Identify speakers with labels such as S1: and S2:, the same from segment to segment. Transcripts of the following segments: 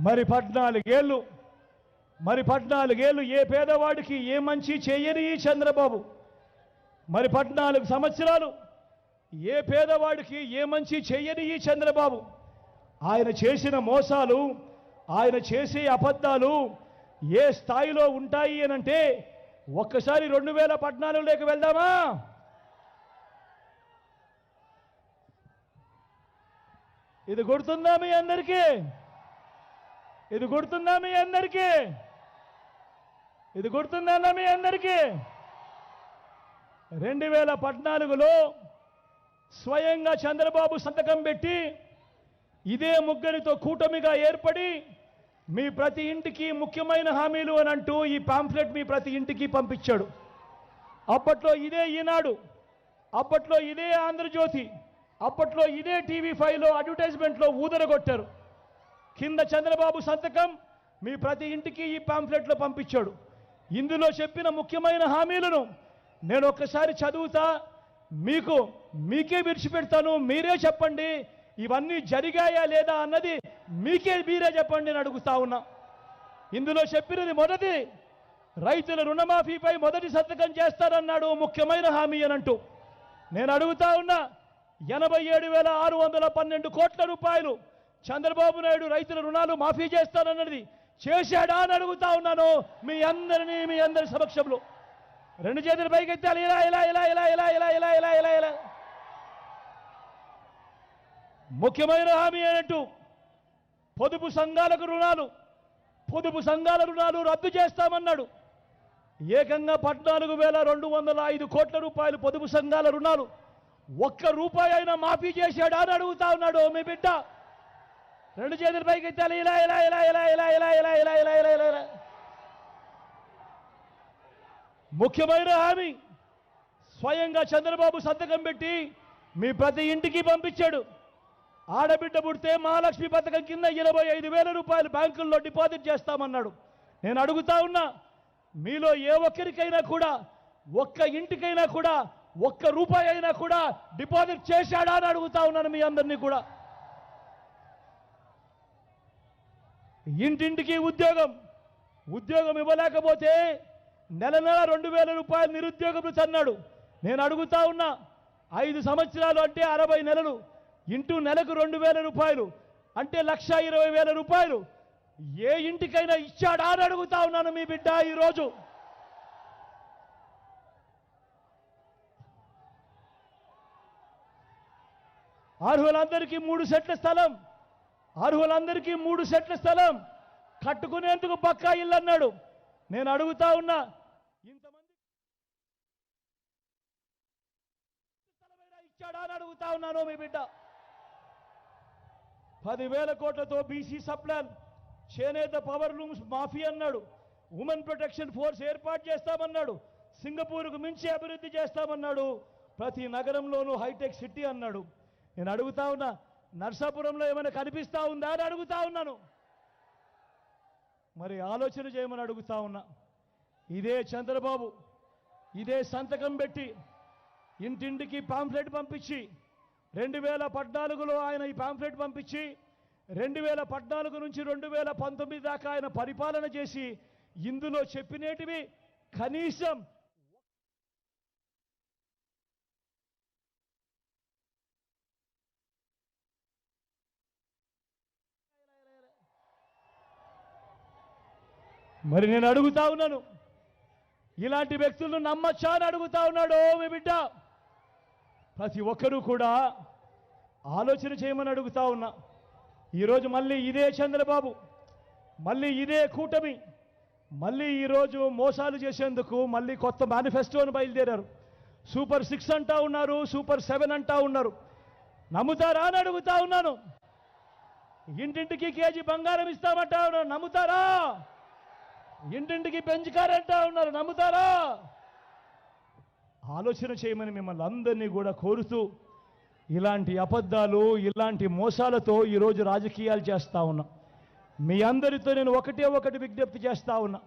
S1: మరి 14 ఏళ్ళు ఏ పేదవాడికి ఏ మంచి చేయని ఈ చంద్రబాబు, మరి 14 సంవత్సరాలు ఏ పేదవాడికి ఏ మంచి చేయని ఈ చంద్రబాబు, ఆయన చేసిన మోసాలు, ఆయన చేసే అబద్ధాలు ఏ స్థాయిలో ఉంటాయి అనంటే ఒక్కసారి 2014లోకి వెళ్దామా? ఇది గుర్తుందా మీ అందరికీ? ఇది గుర్తుందా మీ అందరికీ? ఇది గుర్తుందా మీ అందరికీ? 2014లో స్వయంగా చంద్రబాబు సంతకం పెట్టి ఇదే ముగ్గురితో కూటమిగా ఏర్పడి మీ ప్రతి ఇంటికి ముఖ్యమైన హామీలు అని అంటూ ఈ పాంఫ్లెట్ మీ ప్రతి ఇంటికి పంపించాడు. అప్పట్లో ఇదే ఈనాడు, అప్పట్లో ఇదే ఆంధ్రజ్యోతి, అప్పట్లో ఇదే టీవీ5లో అడ్వర్టైజ్మెంట్లో ఊదరగొట్టారు. కింద చంద్రబాబు సంతకం మీ ప్రతి ఇంటికి ఈ పాంఫ్లెట్లో పంపించాడు. ఇందులో చెప్పిన ముఖ్యమైన హామీలను నేను ఒక్కసారి చదువుతా, మీకే విడిచిపెడతాను. మీరే చెప్పండి ఇవన్నీ జరిగాయా లేదా అన్నది, మీరే చెప్పండి అని అడుగుతా ఉన్నా. ఇందులో చెప్పినది మొదటి, రైతుల రుణమాఫీపై మొదటి సంతకం చేస్తారన్నాడు, ముఖ్యమైన హామీ అనంటూ. నేను అడుగుతా ఉన్నా, 87,612 కోట్ల రూపాయలు చంద్రబాబు నాయుడు రైతుల రుణాలు మాఫీ చేస్తానన్నది చేశాడా అని అడుగుతా ఉన్నాను మీ అందరి సమక్షంలో. రెండు చేతులు పైకెత్తాలి, ఇలా ఇలా ఇలా ఇలా ఇలా ఇలా ఇలా ఇలా ఇలా ఇలా. ముఖ్యమైన హామీ ఏంటూ పొదుపు సంఘాల రుణాలు రద్దు చేస్తామన్నాడు. ఏకంగా 14,205 కోట్ల రూపాయలు పొదుపు సంఘాల రుణాలు ఒక్క రూపాయి అయినా మాఫీ చేశాడా అని అడుగుతా ఉన్నాడు మీ బిడ్డ. రెండు చేతుల పైకి ఎత్తాలి, ఇలా ఇలా ఇలా ఇలా ఇలా ఇలా ఇలా ఇలా ఇలా ఇలా ఇలా ఇలా. ముఖ్యమైన హామీ స్వయంగా చంద్రబాబు సంతకం పెట్టి మీ ప్రతి ఇంటికి పంపించాడు. ఆడబిడ్డ పుడితే మహాలక్ష్మి పథకం కింద 25,000 రూపాయలు బ్యాంకుల్లో డిపాజిట్ చేస్తామన్నాడు. నేను అడుగుతా ఉన్నా, మీలో ఏ ఒక్కరికైనా కూడా, ఒక్క ఇంటికైనా కూడా, ఒక్క రూపాయి అయినా కూడా డిపాజిట్ చేశాడా అని అడుగుతా ఉన్నాను మీ అందరినీ కూడా. ఇంటింటికి ఉద్యోగం ఇవ్వలేకపోతే నెల 2,000 రూపాయలు నిరుద్యోగం అన్నాడు. నేను అడుగుతా ఉన్నా, 5 సంవత్సరాలు అంటే 60 నెలలు ఇంటూ నెలకు 2,000 రూపాయలు అంటే 1,20,000 రూపాయలు ఏ ఇంటికైనా ఇచ్చాడా అని అడుగుతా ఉన్నాను మీ బిడ్డ. ఈరోజు అర్హులందరికీ 3 సెట్ల స్థలం కట్టుకునేందుకు పక్కా ఇల్లు అన్నాడు. నేను అడుగుతా ఉన్నా, ఇంతమంది స్థలమైనా ఇచ్చాడా అని అడుగుతా ఉన్నాను మీ బిడ్డ. 10,000 కోట్లతో బీసీ సప్లాన్, చేనేత పవర్ లూమ్స్ మాఫీ అన్నాడు. ఉమెన్ ప్రొటెక్షన్ ఫోర్స్ ఏర్పాటు చేస్తామన్నాడు. సింగపూర్కు మించి అభివృద్ధి చేస్తామన్నాడు. ప్రతి నగరంలోనూ హైటెక్ సిటీ అన్నాడు. నేను అడుగుతా ఉన్నా, నర్సాపురంలో ఏమైనా కనిపిస్తా ఉందా అని అడుగుతా ఉన్నాను. మరి ఆలోచన చేయమని అడుగుతా ఉన్నా. ఇదే చంద్రబాబు ఇదే సంతకం పెట్టి ఇంటింటికి పాంఫ్లెట్ పంపించి 2014లో ఆయన ఈ పాంఫ్లెట్ పంపించి 2014 నుంచి 2019 దాకా ఆయన పరిపాలన చేసి ఇందులో చెప్పినేటివి కనీసం మరి నేను అడుగుతా ఉన్నాను, ఇలాంటి వ్యక్తులను నమ్మచ్చా అని అడుగుతా ఉన్నాడు మీ బిడ్డ. ప్రతి ఒక్కరూ కూడా ఆలోచన చేయమని అడుగుతా ఉన్నా. ఈరోజు మళ్ళీ ఇదే చంద్రబాబు, మళ్ళీ ఇదే కూటమి, మళ్ళీ ఈరోజు మోసాలు చేసేందుకు మళ్ళీ కొత్త మేనిఫెస్టోను బయలుదేరారు. సూపర్ 6 అంటా ఉన్నారు, సూపర్ 7 అంటా ఉన్నారు. నమ్ముతారా అని అడుగుతా ఉన్నాను. ఇంటింటికి కేజీ బంగారం ఇస్తామంటా ఉన్నారు, నమ్ముతారా? ఇంటింటికి బెంచ్ కార్ అంటా ఉన్నారు, నమ్ముతారా? ఆలోచన చేయమని మిమ్మల్ని అందరినీ కూడా కోరుతూ, ఇలాంటి అబద్ధాలు, ఇలాంటి మోసాలతో ఈరోజు రాజకీయాలు చేస్తా ఉన్నా. మీ అందరితో నేను ఒకటి విజ్ఞప్తి చేస్తా ఉన్నా.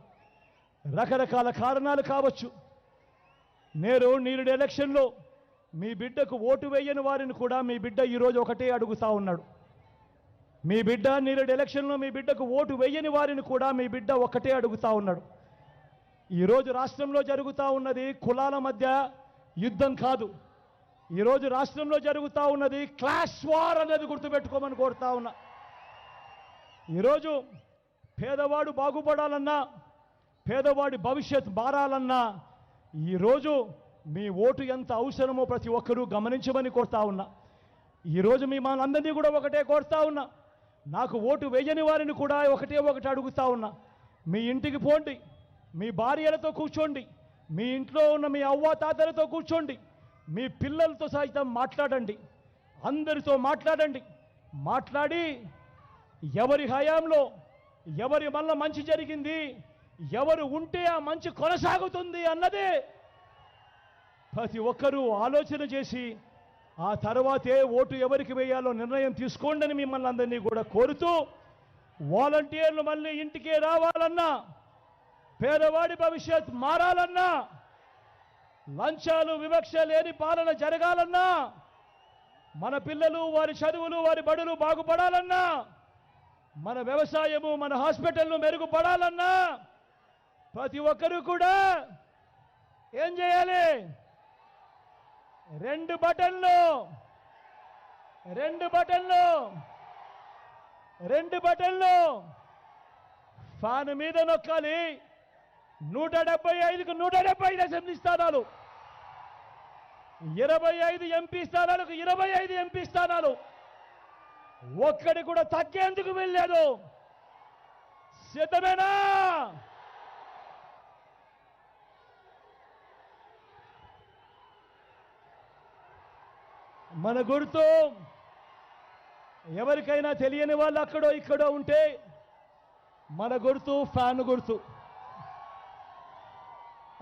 S1: రకరకాల కారణాలు కావచ్చు. నేడు ఎలక్షన్లో మీ బిడ్డకు ఓటు వేయని వారిని కూడా మీ బిడ్డ ఈరోజు ఒకటే అడుగుతా ఉన్నాడు. మీ బిడ్డ నేరేడు ఎలక్షన్లో మీ బిడ్డకు ఓటు వేయని వారిని కూడా మీ బిడ్డ ఒక్కటే అడుగుతా ఉన్నాడు. ఈరోజు రాష్ట్రంలో జరుగుతూ ఉన్నది కులాల మధ్య యుద్ధం కాదు. ఈరోజు రాష్ట్రంలో జరుగుతూ ఉన్నది క్లాష్ వార్ అనేది గుర్తుపెట్టుకోమని కోరుతా ఉన్నా. ఈరోజు పేదవాడు బాగుపడాలన్నా, పేదవాడి భవిష్యత్ మారాలన్నా ఈరోజు మీ ఓటు ఎంత అవసరమో ప్రతి ఒక్కరూ గమనించమని కోరుతా ఉన్నా. ఈరోజు మీ మనందరినీ కూడా ఒకటే కోరుతా ఉన్నా. నాకు ఓటు వేయని వారిని కూడా ఒకటి అడుగుతా ఉన్నా. మీ ఇంటికి పోండి, మీ భార్యలతో కూర్చోండి, మీ ఇంట్లో ఉన్న మీ అవ్వ తాతలతో కూర్చోండి, మీ పిల్లలతో సైతం మాట్లాడండి, అందరితో మాట్లాడండి. మాట్లాడి ఎవరి హయాంలో ఎవరి వల్ల మంచి జరిగింది, ఎవరు ఉంటే ఆ మంచి కొనసాగుతుంది అన్నదే ప్రతి ఒక్కరూ ఆలోచన చేసి ఆ తర్వాతే ఓటు ఎవరికి వేయాలో నిర్ణయం తీసుకోండి అని మిమ్మల్ని అందరినీ కూడా కోరుతూ, వాలంటీర్లు మళ్ళీ ఇంటికే రావాలన్నా, పేదవాడి భవిష్యత్ మారాలన్నా, లంచాలు వివక్ష లేని పాలన జరగాలన్నా, మన పిల్లలు వారి చదువులు వారి బడులు బాగుపడాలన్నా, మన వ్యవసాయము మన హాస్పిటల్ను మెరుగుపడాలన్నా ప్రతి ఒక్కరూ కూడా ఏం చేయాలి? రెండు బటన్లు ఫ్యాన్ మీద నొక్కాలి. 175కు 175 అసెంబ్లీ స్థానాలు, 25 ఎంపీ స్థానాలకు 25 ఎంపీ స్థానాలు, ఒక్కడి కూడా తగ్గేందుకు వెళ్ళలేదు. సిద్ధమేనా? మన గుర్తు ఎవరికైనా తెలియని వాళ్ళు అక్కడో ఇక్కడో ఉంటే మన గుర్తు ఫ్యాన్ గుర్తు.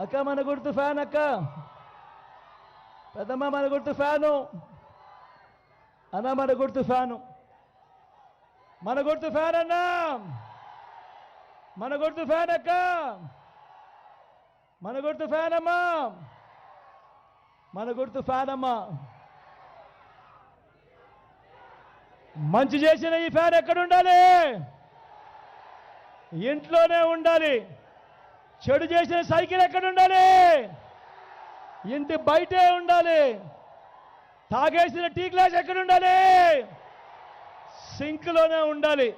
S1: అక్క మన గుర్తు ఫ్యాన్, అక్క పెద్దమ్మ మన గుర్తు ఫ్యాను, అన్న మన గుర్తు ఫ్యాను, మన గుర్తు ఫ్యాన్ అన్నా, మన గుర్తు ఫ్యాన్ అక్క, మన గుర్తు ఫ్యాన్ అమ్మా, మన గుర్తు ఫ్యాన్ అమ్మా. మంచి చేసిన ఈ ఫ్యాన్ ఎక్కడ ఉండాలి? ఇంట్లోనే ఉండాలి. చెడు చేసిన సైకిల్ ఎక్కడ ఉండాలి? ఇంటి బయటే ఉండాలి. తాగేసిన టీ గ్లాస్ ఎక్కడ ఉండాలి? సింక్లోనే ఉండాలి.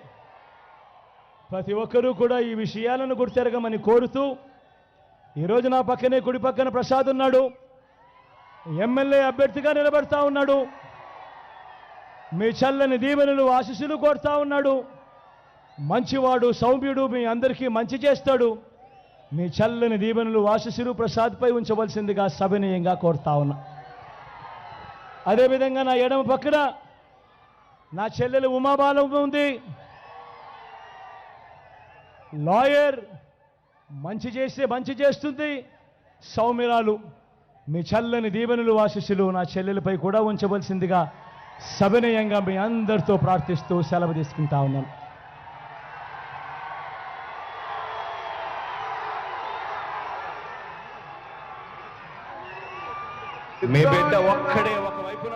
S1: ప్రతి ఒక్కరూ కూడా ఈ విషయాలను గుర్తెరగమని కోరుతూ, ఈరోజు నా పక్కనే కుడి పక్కన ప్రసాద్ ఉన్నాడు, ఎమ్మెల్యే అభ్యర్థిగా నిలబడతా ఉన్నాడు. మీ చల్లని దీవెనలు ఆశీస్సులు కోరుతా ఉన్నాడు. మంచివాడు, సౌమ్యుడు, మీ అందరికీ మంచి చేస్తాడు. మీ చల్లని దీవెనలు ఆశీస్సులు ప్రసాద్పై ఉంచవలసిందిగా సవినయంగా కోరుతా ఉన్నా. అదేవిధంగా నా ఎడమ పక్కన నా చెల్లెలు ఉమాబాలమ్మ ఉంది, లాయర్, మంచి చేస్తే మంచి చేస్తుంది, సౌమ్యురాలు. మీ చల్లని దీవెనలు ఆశీస్సులు నా చెల్లెలపై కూడా ఉంచవలసిందిగా సవినయంగా మీ అందరితో ప్రార్థిస్తూ సెలవు తీసుకుంటా ఉన్నాను.
S2: మీ బిడ్డ ఒక్కడే ఒకవైపున